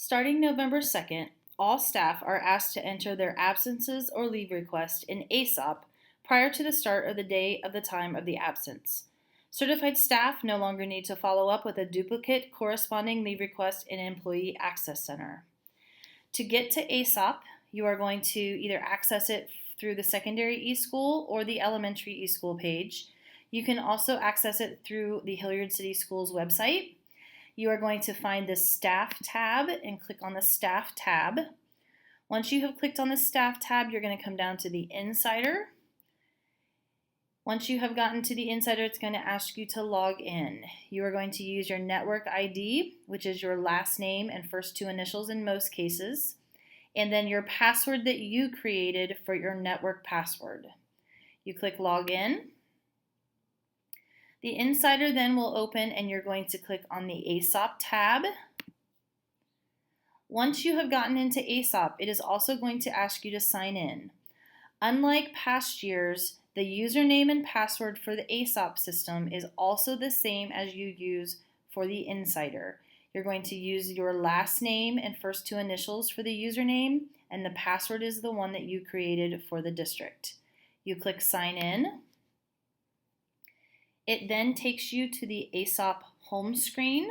Starting November 2nd, all staff are asked to enter their absences or leave request in AESOP prior to the start of the day of the time of the absence. Certified staff no longer need to follow up with a duplicate corresponding leave request in Employee Access Center. To get to AESOP, you are going to either access it through the secondary eSchool or the elementary eSchool page. You can also access it through the Hilliard City Schools website. You are going to find the Staff tab and click on the Staff tab. Once you have clicked on the Staff tab, you're going to come down to the Insider. Once you have gotten to the Insider, it's going to ask you to log in. You are going to use your network ID, which is your last name and first two initials in most cases, and then your password that you created for your network password. You click Log In. The Insider then will open and you're going to click on the AESOP tab. Once you have gotten into AESOP, it is also going to ask you to sign in. Unlike past years, the username and password for the AESOP system is also the same as you use for the Insider. You're going to use your last name and first two initials for the username, and the password is the one that you created for the district. You click Sign In. It then takes you to the AESOP home screen.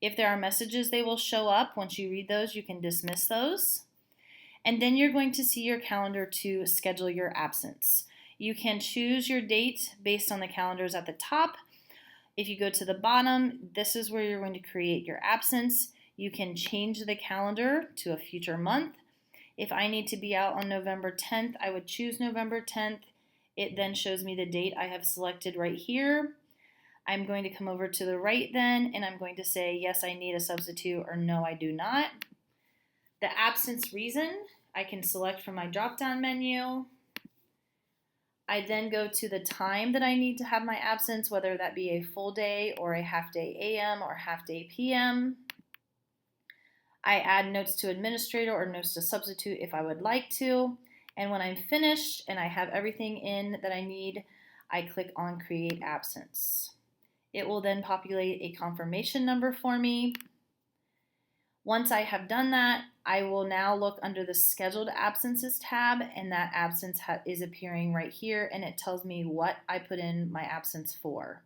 If there are messages, they will show up. Once you read those, you can dismiss those. And then you're going to see your calendar to schedule your absence. You can choose your date based on the calendars at the top. If you go to the bottom, this is where you're going to create your absence. You can change the calendar to a future month. If I need to be out on November 10th, I would choose November 10th. It then shows me the date I have selected right here. I'm going to come over to the right then, and I'm going to say, yes, I need a substitute, or no, I do not. The absence reason, I can select from my drop-down menu. I then go to the time that I need to have my absence, whether that be a full day or a half day AM or half day PM. I add notes to administrator or notes to substitute if I would like to. And when I'm finished and I have everything in that I need, I click on Create Absence. It will then populate a confirmation number for me. Once I have done that, I will now look under the Scheduled Absences tab, and that absence is appearing right here, and it tells me what I put in my absence for.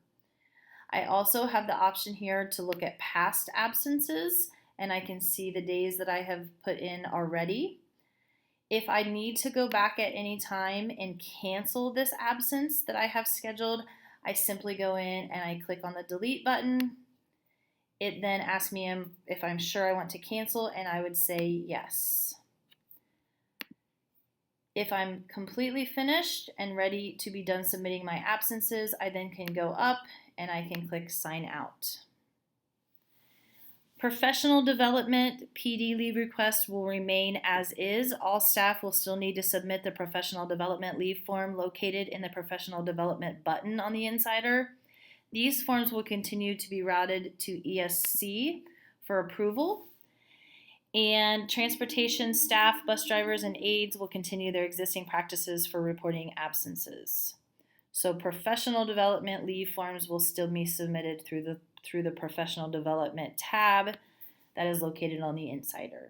I also have the option here to look at past absences, and I can see the days that I have put in already. If I need to go back at any time and cancel this absence that I have scheduled, I simply go in and I click on the delete button. It then asks me if I'm sure I want to cancel, and I would say yes. If I'm completely finished and ready to be done submitting my absences, I then can go up and I can click Sign Out. Professional development PD leave request will remain as is. All staff will still need to submit the professional development leave form located in the professional development button on the Insider. These forms will continue to be routed to ESC for approval. And transportation staff, bus drivers, and aides will continue their existing practices for reporting absences. So professional development leave forms will still be submitted through the professional development tab that is located on the Insider.